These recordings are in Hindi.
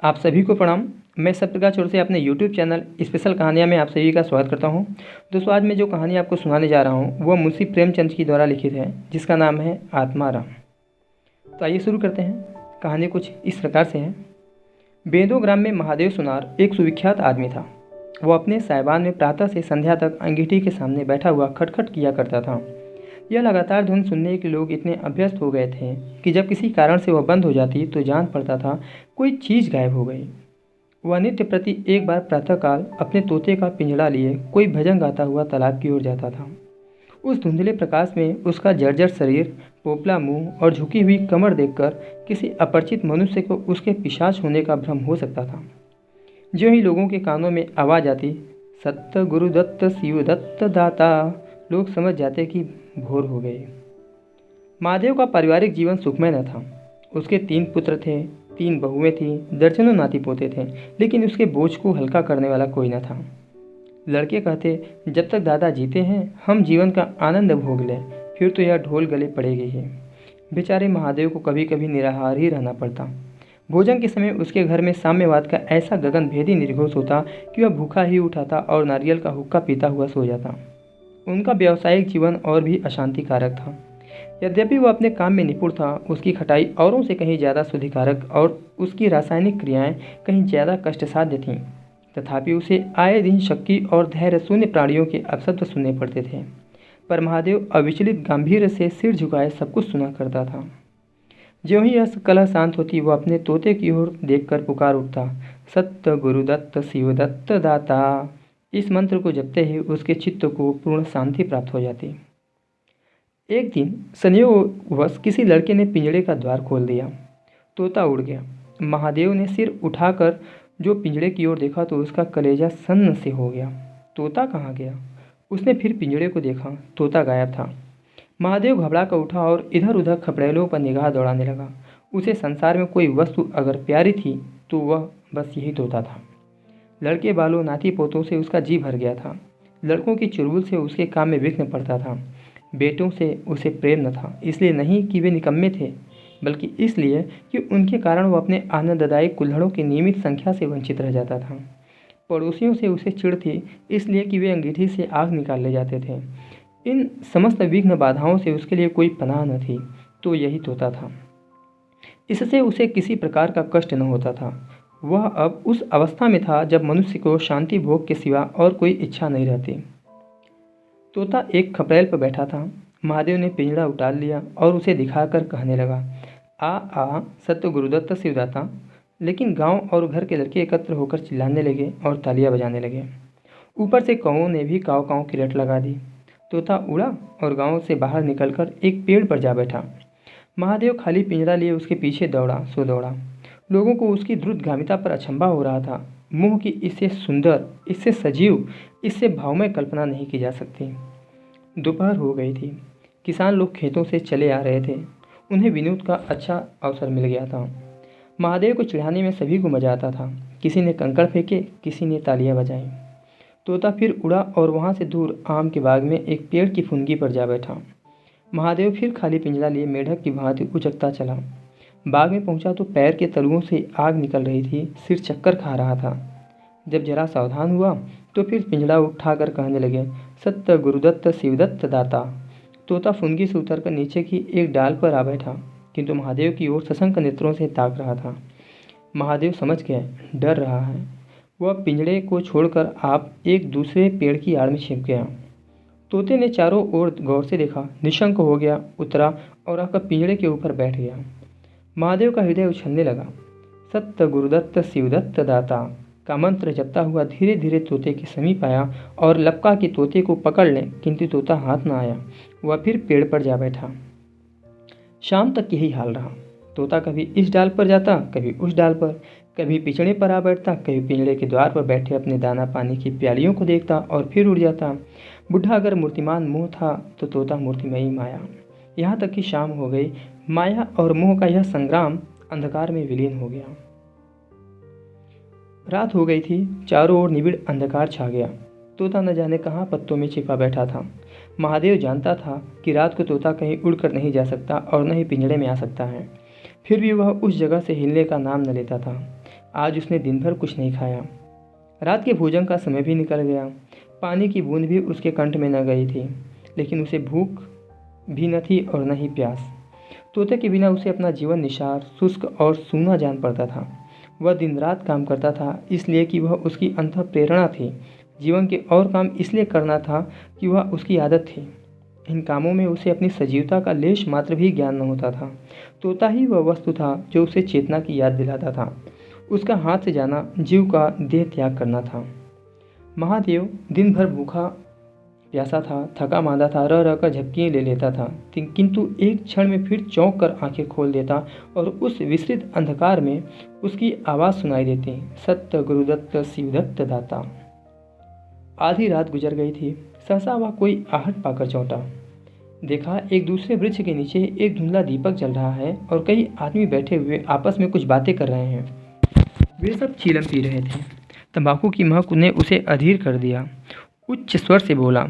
आप सभी को प्रणाम। मैं सत्यप्रकाश चौरसिया से अपने यूट्यूब चैनल स्पेशल कहानियाँ में आप सभी का स्वागत करता हूँ। दोस्तों, आज मैं जो कहानी आपको सुनाने जा रहा हूँ वह मुंशी प्रेमचंद की द्वारा लिखित है, जिसका नाम है आत्माराम। तो आइए शुरू करते हैं। कहानी कुछ इस प्रकार से है। बेदो ग्राम में महादेव सुनार एक सुविख्यात आदमी था। वो अपने साइबान में प्रातः से संध्या तक अंगीठी के सामने बैठा हुआ खटखट किया करता था। यह लगातार धुन सुनने के लोग इतने अभ्यस्त हो गए थे कि जब किसी कारण से वह बंद हो जाती तो जान पड़ता था कोई चीज़ गायब हो गई। वह नित्य प्रति एक बार प्रातःकाल अपने तोते का पिंजड़ा लिए कोई भजन गाता हुआ तालाब की ओर जाता था। उस धुंधले प्रकाश में उसका जर्जर शरीर, पोपला मुंह और झुकी हुई कमर देखकर किसी अपरिचित मनुष्य को उसके पिशाच होने का भ्रम हो सकता था। ज्यों ही लोगों के कानों में आवाज़ आती, सत्य गुरुदत्त शिव दत्त दाता, लोग समझ जाते कि भोर हो गई। महादेव का पारिवारिक जीवन सुखमय न था। उसके 3 पुत्र थे, 3 बहुएं थीं, दर्जनों नाती पोते थे, लेकिन उसके बोझ को हल्का करने वाला कोई न था। लड़के कहते, जब तक दादा जीते हैं हम जीवन का आनंद भोग लें, फिर तो यह ढोल गले पड़ेगी ही। बेचारे महादेव को कभी कभी निराहार ही रहना पड़ता। भोजन के समय उसके घर में साम्यवाद का ऐसा गगनभेदी निर्घोष होता कि वह भूखा ही उठाता और नारियल का हुक्का पीता हुआ सो जाता। उनका व्यावसायिक जीवन और भी अशांतिकारक था। यद्यपि वह अपने काम में निपुण था, उसकी खटाई औरों से कहीं ज़्यादा शुद्धिकारक और उसकी रासायनिक क्रियाएं कहीं ज़्यादा कष्टसाध्य थीं। तथापि उसे आए दिन शक्ति और धैर्य शून्य प्राणियों के अपशब्द सुनने पड़ते थे। पर महादेव अविचलित गंभीर से सिर झुकाए सब कुछ सुना करता था। ज्यों ही यह कलह शांत होती, वह अपने तोते की ओर देखकर पुकार उठता, सत्य गुरुदत्त शिवदत्त दाता। इस मंत्र को जपते ही उसके चित्त को पूर्ण शांति प्राप्त हो जाती। एक दिन संयोगवश किसी लड़के ने पिंजड़े का द्वार खोल दिया। तोता उड़ गया। महादेव ने सिर उठाकर जो पिंजड़े की ओर देखा तो उसका कलेजा सन्न से हो गया। तोता कहाँ गया? उसने फिर पिंजड़े को देखा, तोता गायब था। महादेव घबरा कर उठा और इधर उधर खपड़ेलों पर निगाह दौड़ाने लगा। उसे संसार में कोई वस्तु अगर प्यारी थी तो वह बस यही तोता था। लड़के बालों नाती पोतों से उसका जी भर गया था। लड़कों की चुलबुल से उसके काम में विघ्न पड़ता था। बेटों से उसे प्रेम न था, इसलिए नहीं कि वे निकम्मे थे, बल्कि इसलिए कि उनके कारण वह अपने आनंददायी कुल्हड़ों की नियमित संख्या से वंचित रह जाता था। पड़ोसियों से उसे चिढ़ थी, इसलिए कि वे अंगीठी से आग निकाल ले जाते थे। इन समस्त विघ्न बाधाओं से उसके लिए कोई पनाह न थी, तो यही तोता था। इससे उसे किसी प्रकार का कष्ट न होता था। वह अब उस अवस्था में था जब मनुष्य को शांति भोग के सिवा और कोई इच्छा नहीं रहती। तोता एक खपरेल पर बैठा था। महादेव ने पिंजड़ा उतार लिया और उसे दिखाकर कहने लगा, आ सत्य गुरुदत्त शिवदाता। लेकिन गांव और घर के लड़के एकत्र होकर चिल्लाने लगे और तालियां बजाने लगे। ऊपर से कौओं ने भी काव काव की रट लगा दी। तोता उड़ा और गांव से बाहर निकलकर एक पेड़ पर जा बैठा। महादेव खाली पिंजड़ा लिए उसके पीछे दौड़ा सो दौड़ा। लोगों को उसकी द्रुतगामिता पर अचंभा हो रहा था। मुंह की इससे सुंदर, इससे सजीव, इससे भावमय कल्पना नहीं की जा सकती। दोपहर हो गई थी। किसान लोग खेतों से चले आ रहे थे। उन्हें विनोद का अच्छा अवसर मिल गया था। महादेव को चिढ़ाने में सभी को मजा आता था। किसी ने कंकड़ फेंके, किसी ने तालियां बजाईं। तोता फिर उड़ा और वहां से दूर आम के बाग में एक पेड़ की फुनगी पर जा बैठा। महादेव फिर खाली पिंजड़ा लिए मेढक की भांति उचकता चला। बाग में पहुंचा तो पैर के तलुओं से आग निकल रही थी, सिर चक्कर खा रहा था। जब जरा सावधान हुआ तो फिर पिंजड़ा उठाकर कहने लगे, सत्य गुरुदत्त शिवदत्त दाता। तोता फुनगी से उतरकर नीचे की एक डाल पर आ बैठा, किंतु महादेव की ओर सशंक नेत्रों से ताक रहा था। महादेव समझ गए, डर रहा है। वह पिंजड़े को छोड़कर आप एक दूसरे पेड़ की आड़ में छिप गया। तोते ने चारों ओर गौर से देखा, निशंक हो गया, उतरा और आकर पिंजड़े के ऊपर बैठ गया। महादेव का हृदय उछलने लगा। सत्य गुरुदत्त शिवदत्त दाता का मंत्र जपता हुआ धीरे धीरे तोते के समीप आया और लपका कि तोते को पकड़ ले, किंतु तोता हाथ न आया। वह फिर पेड़ पर जा बैठा। शाम तक यही हाल रहा। तोता कभी इस डाल पर जाता, कभी उस डाल पर, कभी पिंजड़े पर आ बैठता, कभी पिंजड़े के द्वार पर बैठे अपने दाना पानी की प्यालियों को देखता और फिर उड़ जाता। बुढ़ा अगर मूर्तिमान मोह था तो तोता मूर्तिमयी माया। यहाँ तक कि शाम हो गई। माया और मोह का यह संग्राम अंधकार में विलीन हो गया। रात हो गई थी। चारों ओर निबिड़ अंधकार छा गया। तोता न जाने कहाँ पत्तों में छिपा बैठा था। महादेव जानता था कि रात को तोता कहीं उड़कर नहीं जा सकता और न ही पिंजड़े में आ सकता है। फिर भी वह उस जगह से हिलने का नाम न लेता था। आज उसने दिन भर कुछ नहीं खाया। रात के भोजन का समय भी निकल गया। पानी की बूंद भी उसके कंठ में न गई थी, लेकिन उसे भूख भी न थी और न ही प्यास। तोते के बिना उसे अपना जीवन निसार, शुष्क और सूना जान पड़ता था। वह दिन रात काम करता था इसलिए कि वह उसकी अंतः प्रेरणा थी। जीवन के और काम इसलिए करना था कि वह उसकी आदत थी। इन कामों में उसे अपनी सजीवता का लेश मात्र भी ज्ञान न होता था। तोता ही वह वस्तु था जो उसे चेतना की याद दिलाता था। उसका हाथ से जाना जीव का देह त्याग करना था। महादेव दिन भर भूखा प्यासा था, थका मांदा था, रह रहकर झपकियाँ ले लेता था, किंतु एक क्षण में फिर चौंक कर आंखें खोल देता और उस विस्तृत अंधकार में उसकी आवाज़ सुनाई देती, सत्य गुरुदत्त शिवदत्त दाता। आधी रात गुजर गई थी। सहसा वह कोई आहट पाकर चौंका। देखा, एक दूसरे वृक्ष के नीचे एक धुंधला दीपक जल रहा है और कई आदमी बैठे हुए आपस में कुछ बातें कर रहे हैं। वे सब चीलम पी रहे थे। तंबाकू की महक ने उसे अधीर कर दिया। उच्च स्वर से बोला,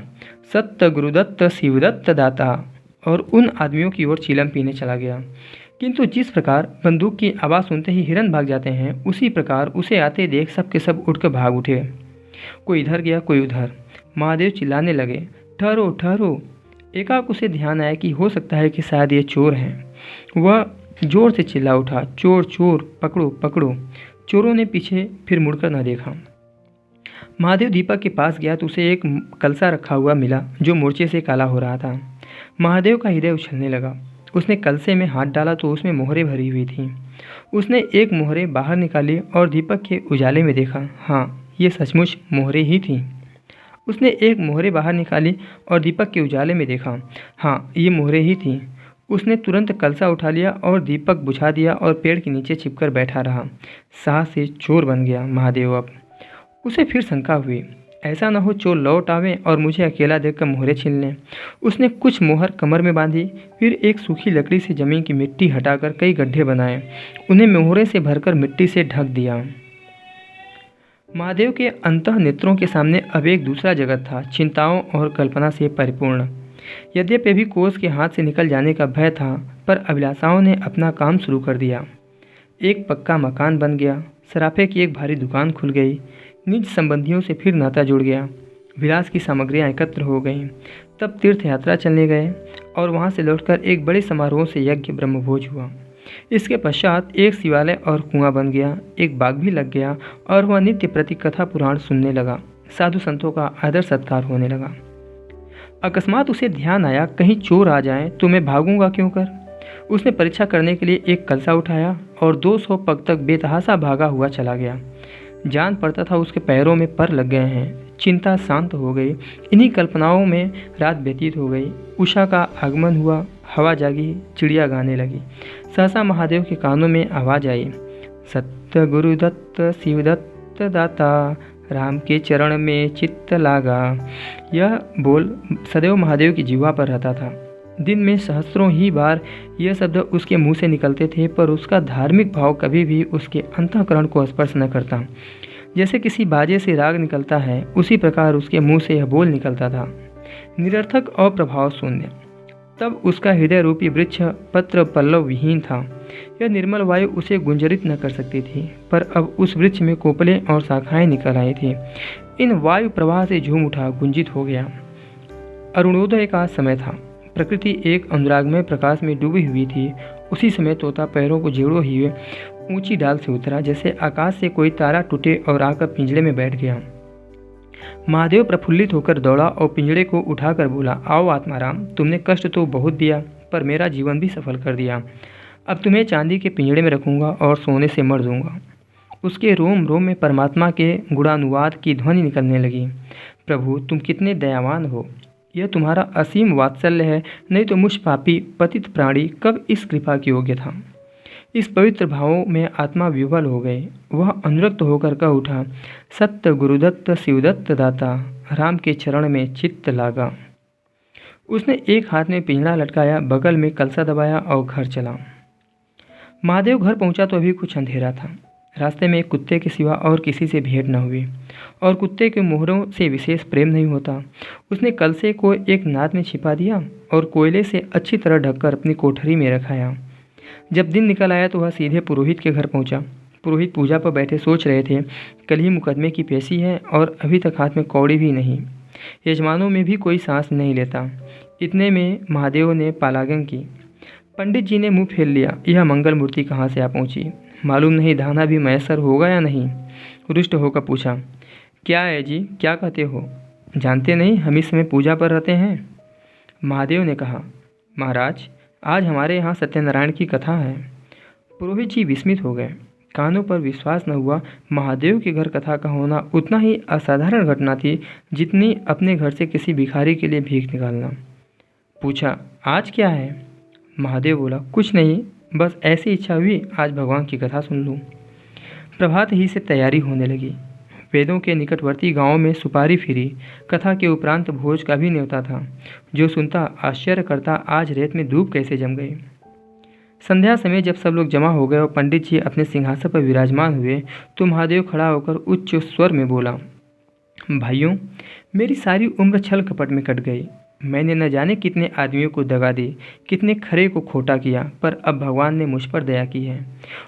सत्य गुरुदत्त शिवदत्त दाता, और उन आदमियों की ओर चीलम पीने चला गया। किंतु जिस प्रकार बंदूक की आवाज़ सुनते ही हिरन भाग जाते हैं, उसी प्रकार उसे आते देख सब के सब उठकर भाग उठे। कोई इधर गया, कोई उधर। महादेव चिल्लाने लगे, ठहरो ठहरो। एकाएक उसे ध्यान आया कि हो सकता है कि शायद ये चोर हैं। वह जोर से चिल्ला उठा, चोर चोर, पकड़ो पकड़ो। चोरों ने पीछे फिर मुड़कर न देखा। महादेव दीपक के पास गया तो उसे एक कलसा रखा हुआ मिला जो मोर्चे से काला हो रहा था। महादेव का हृदय उछलने लगा। उसने कलसे में हाथ डाला तो उसमें मोहरें भरी हुई थीं। उसने एक मोहरे बाहर निकाली और दीपक के उजाले में देखा, हाँ, ये सचमुच मोहरें ही थीं। उसने एक मोहरे बाहर निकाली और दीपक के उजाले में देखा, हाँ, ये मोहरें ही थीं। उसने तुरंत कलसा उठा लिया और दीपक बुझा दिया और पेड़ के नीचे छिपकर बैठा रहा। साहस से चोर बन गया महादेव अब। उसे फिर शंका हुई, ऐसा न हो चोर लौट आवे और मुझे अकेला देखकर मोहरे छीन लें। उसने कुछ मोहर कमर में बांधी, फिर एक सूखी लकड़ी से जमीन की मिट्टी हटाकर कई गड्ढे बनाए, उन्हें मोहरे से भरकर मिट्टी से ढक दिया। महादेव के अंतः नेत्रों के सामने अब एक दूसरा जगत था, चिंताओं और कल्पना से परिपूर्ण। यद्यपि अभी कोष के हाथ से निकल जाने का भय था, पर अभिलाषाओं ने अपना काम शुरू कर दिया। एक पक्का मकान बन गया, सराफे की एक भारी दुकान खुल गई, निज संबंधियों से फिर नाता जुड़ गया, विलास की सामग्रियां एकत्र हो गईं। तब तीर्थ यात्रा चलने गए और वहां से लौटकर एक बड़े समारोह से यज्ञ ब्रह्मभोज हुआ। इसके पश्चात एक शिवालय और कुआं बन गया, एक बाग भी लग गया और वह नित्य प्रति कथा पुराण सुनने लगा। साधु संतों का आदर सत्कार होने लगा। अकस्मात उसे ध्यान आया, कहीं चोर आ जाएं तो मैं भागूंगा क्यों कर। उसने परीक्षा करने के लिए एक कलसा उठाया और 200 पग तक बेतहासा भागा हुआ चला गया। जान पड़ता था उसके पैरों में पर लग गए हैं। चिंता शांत हो गई। इन्हीं कल्पनाओं में रात व्यतीत हो गई। उषा का आगमन हुआ, हवा जागी, चिड़िया गाने लगी। सहसा महादेव के कानों में आवाज़ आई, सत्य गुरुदत्त शिवदत्त दाता, राम के चरण में चित्त लागा। यह बोल सदैव महादेव की जिह्वा पर रहता था। दिन में सहस्त्रों ही बार यह शब्द उसके मुंह से निकलते थे, पर उसका धार्मिक भाव कभी भी उसके अंतःकरण को स्पर्श न करता। जैसे किसी बाजे से राग निकलता है, उसी प्रकार उसके मुंह से यह बोल निकलता था, निरर्थक और प्रभाव शून्य। तब उसका हृदय रूपी वृक्ष पत्र पल्लव विहीन था। यह निर्मल वायु उसे गुंजरित न कर सकती थी, पर अब उस वृक्ष में कोपलें और शाखाएं निकल आई थी। इन वायु प्रवाह से झूम उठा, गुंजित हो गया। अरुणोदय का समय था। प्रकृति एक अनुरागमय प्रकाश में डूबी हुई थी। उसी समय तोता पैरों को जेड़े हुए ऊंची डाल से उतरा, जैसे आकाश से कोई तारा टूटे और आकर पिंजड़े में बैठ गया। महादेव प्रफुल्लित होकर दौड़ा और पिंजड़े को उठाकर बोला, आओ आत्माराम, तुमने कष्ट तो बहुत दिया, पर मेरा जीवन भी सफल कर दिया। अब तुम्हें चांदी के पिंजड़े में रखूंगा और सोने से मर दूंगा। उसके रोम रोम में परमात्मा के गुणानुवाद की ध्वनि निकलने लगी। प्रभु, तुम कितने दयावान हो। यह तुम्हारा असीम वात्सल्य है, नहीं तो मुझ पापी पतित प्राणी कब इस कृपा के योग्य था। इस पवित्र भावों में आत्मा विह्वल हो गई। वह अनुरक्त होकर कह उठा, सत्य गुरुदत्त शिवदत्त दाता, राम के चरण में चित्त लागा। उसने एक हाथ में पिंजड़ा लटकाया, बगल में कलसा दबाया और घर चला। महादेव घर पहुंचा तो अभी कुछ अंधेरा था। रास्ते में एक कुत्ते के सिवा और किसी से भेंट न हुई, और कुत्ते के मोहरों से विशेष प्रेम नहीं होता। उसने कलसे को एक नाद में छिपा दिया और कोयले से अच्छी तरह ढककर अपनी कोठरी में रखाया। जब दिन निकल आया तो वह सीधे पुरोहित के घर पहुंचा। पुरोहित पूजा पर बैठे सोच रहे थे, कल ही मुकदमे की पेशी है और अभी तक हाथ में कौड़ी भी नहीं। यजमानों में भी कोई सांस नहीं लेता। इतने में महादेव ने पालागन की। पंडित जी ने मुंह फेर लिया, यह मंगल मूर्ति कहाँ से आ पहुंची, मालूम नहीं दाना भी मैसर होगा या नहीं। रुष्ट होकर पूछा, क्या है जी, क्या कहते हो? जानते नहीं हम इस समय पूजा पर रहते हैं? महादेव ने कहा, महाराज आज हमारे यहाँ सत्यनारायण की कथा है। पुरोहित जी विस्मित हो गए। कानों पर विश्वास न हुआ। महादेव के घर कथा का होना उतना ही असाधारण घटना थी जितनी अपने घर से किसी भिखारी के लिए भीख निकालना। पूछा, आज क्या है? महादेव बोला, कुछ नहीं, बस ऐसी इच्छा हुई आज भगवान की कथा सुन लूँ। प्रभात ही से तैयारी होने लगी। वेदों के निकटवर्ती गांवों में सुपारी फिरी। कथा के उपरांत भोज का भी न्योता था। जो सुनता आश्चर्य करता, आज रेत में धूप कैसे जम गई। संध्या समय जब सब लोग जमा हो गए और पंडित जी अपने सिंहासन पर विराजमान हुए तो महादेव खड़ा होकर उच्च स्वर में बोला, भाइयों, मेरी सारी उम्र छल कपट में कट गई। मैंने न जाने कितने आदमियों को दगा दी, कितने खरे को खोटा किया, पर अब भगवान ने मुझ पर दया की है।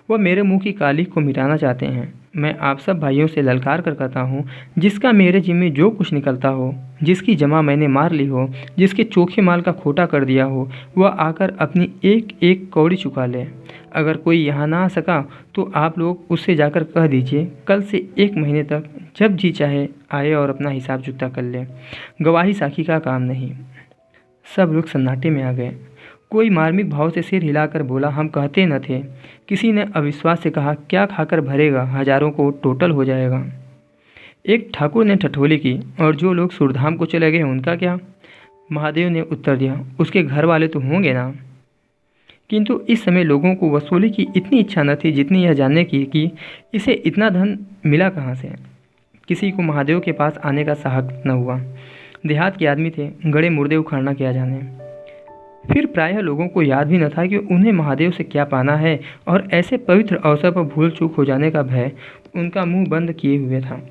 वह मेरे मुंह की काली को मिटाना चाहते हैं। मैं आप सब भाइयों से ललकार कर कहता हूँ, जिसका मेरे जिम्मे जो कुछ निकलता हो, जिसकी जमा मैंने मार ली हो, जिसके चोखे माल का खोटा कर दिया हो, वह आकर अपनी एक एक कौड़ी चुका ले। अगर कोई यहाँ ना आ सका तो आप लोग उससे जाकर कह दीजिए, कल से 1 महीने तक जब जी चाहे आए और अपना हिसाब चुकता कर ले। गवाही साखी का काम नहीं। सब लोग सन्नाटे में आ गए। कोई मार्मिक भाव से सिर हिलाकर बोला, हम कहते न थे। किसी ने अविश्वास से कहा, क्या खाकर भरेगा, हजारों को टोटल हो जाएगा। एक ठाकुर ने ठठोली की, और जो लोग सुरधाम को चले गए उनका क्या? महादेव ने उत्तर दिया, उसके घर वाले तो होंगे ना। किंतु इस समय लोगों को वसूली की इतनी इच्छा न थी जितनी यह जानने की कि इसे इतना धन मिला कहाँ से। किसी को महादेव के पास आने का साहस न हुआ। देहात के आदमी थे, गड़े मुर्दे उखाड़ना क्या जाने। फिर प्रायः लोगों को याद भी न था कि उन्हें महादेव से क्या पाना है, और ऐसे पवित्र अवसर पर भूल चूक हो जाने का भय उनका मुंह बंद किए हुए था।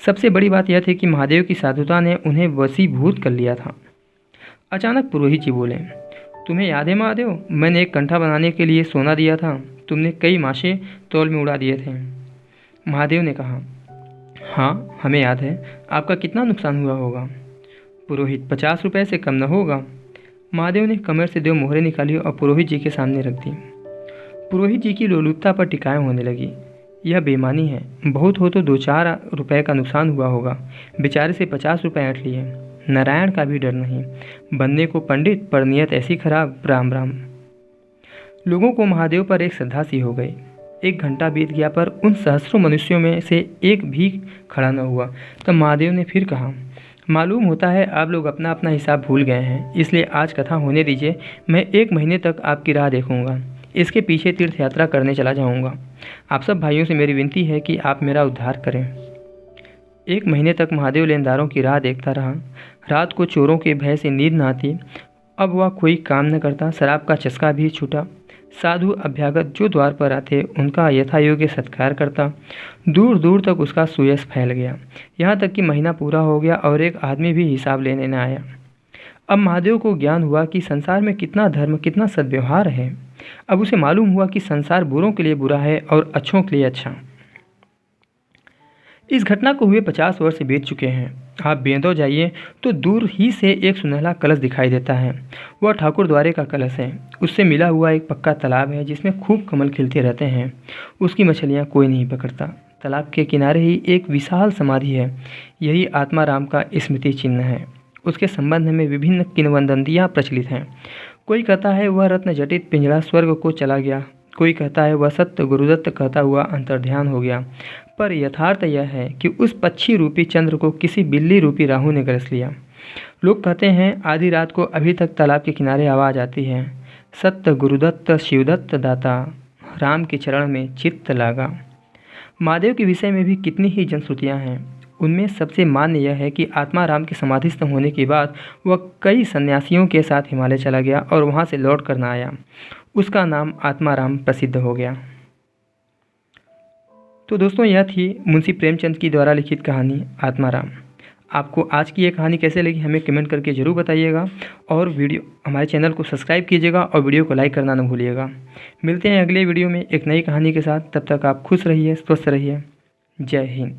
सबसे बड़ी बात यह थी कि महादेव की साधुता ने उन्हें वशीभूत कर लिया था। अचानक पुरोहित जी बोले, तुम्हें याद है महादेव, मैंने एक कंठा बनाने के लिए सोना दिया था, तुमने कई माशे तौल में उड़ा दिए थे। महादेव ने कहा, हाँ हमें याद है, आपका कितना नुकसान हुआ होगा? पुरोहित, 50 रुपये से कम न होगा। महादेव ने कमर से 2 मोहरें निकाली और पुरोहित जी के सामने रख दी। पुरोहित जी की लोलुपता पर टिकाएं होने लगी। यह बेईमानी है, बहुत हो तो 2-4 रुपए का नुकसान हुआ होगा। बेचारे से 50 रुपये ऐंठ लिए। नारायण का भी डर नहीं, बनने को पंडित पर नियत ऐसी खराब। राम राम। लोगों को महादेव पर एक श्रद्धा सी हो गई। 1 घंटा बीत गया पर उन सहस्रों मनुष्यों में से एक भी खड़ा न हुआ। तब महादेव ने फिर कहा, मालूम होता है आप लोग अपना अपना हिसाब भूल गए हैं, इसलिए आज कथा होने दीजिए। मैं 1 महीने तक आपकी राह देखूंगा, इसके पीछे तीर्थ यात्रा करने चला जाऊंगा। आप सब भाइयों से मेरी विनती है कि आप मेरा उद्धार करें। 1 महीने तक महादेव लेनदारों की राह देखता रहा। रात को चोरों के भय से नींद न आती। अब वह कोई काम न करता। शराब का चस्का भी छूटा। साधु अभ्यागत जो द्वार पर आते उनका यथायोग्य सत्कार करता। दूर दूर तक उसका सुयश फैल गया। यहाँ तक कि महीना पूरा हो गया और एक आदमी भी हिसाब लेने न आया। अब महादेव को ज्ञान हुआ कि संसार में कितना धर्म, कितना सद्व्यवहार है। अब उसे मालूम हुआ कि संसार बुरों के लिए बुरा है और अच्छों के लिए अच्छा। इस घटना को हुए 50 वर्ष बीत चुके हैं। आप बेंदो जाइए तो दूर ही से एक सुनहला कलश दिखाई देता है। वह ठाकुर द्वारे का कलश है। उससे मिला हुआ एक पक्का तालाब है जिसमें खूब कमल खिलते रहते हैं। उसकी मछलियाँ कोई नहीं पकड़ता। तालाब के किनारे ही एक विशाल समाधि है। यही आत्माराम का स्मृति चिन्ह है। उसके संबंध में विभिन्न किंवदंतियाँ प्रचलित हैं। कोई कहता है वह रत्न जटित पिंजड़ा स्वर्ग को चला गया, कोई कहता है वह सत्य गुरुदत्त कहता हुआ अंतर्ध्यान हो गया। पर यथार्थ यह है कि उस पक्षी रूपी चंद्र को किसी बिल्ली रूपी राहु ने ग्रस लिया। लोग कहते हैं आधी रात को अभी तक तालाब के किनारे आवाज़ आती है, सत्य गुरुदत्त शिवदत्त दाता, राम के चरण में चित्त लागा। महादेव के विषय में भी कितनी ही जनश्रुतियाँ हैं। उनमें सबसे मान्य यह है कि आत्माराम के समाधिस्थ होने के बाद वह कई सन्यासियों के साथ हिमालय चला गया और वहाँ से लौट कर न आया। उसका नाम आत्माराम प्रसिद्ध हो गया। तो दोस्तों, यह थी मुंशी प्रेमचंद की द्वारा लिखित कहानी आत्माराम। आपको आज की ये कहानी कैसे लगी हमें कमेंट करके ज़रूर बताइएगा, और हमारे चैनल को सब्सक्राइब कीजिएगा और वीडियो को लाइक करना न भूलिएगा। मिलते हैं अगले वीडियो में एक नई कहानी के साथ। तब तक आप खुश रहिए, स्वस्थ रहिए। जय हिंद।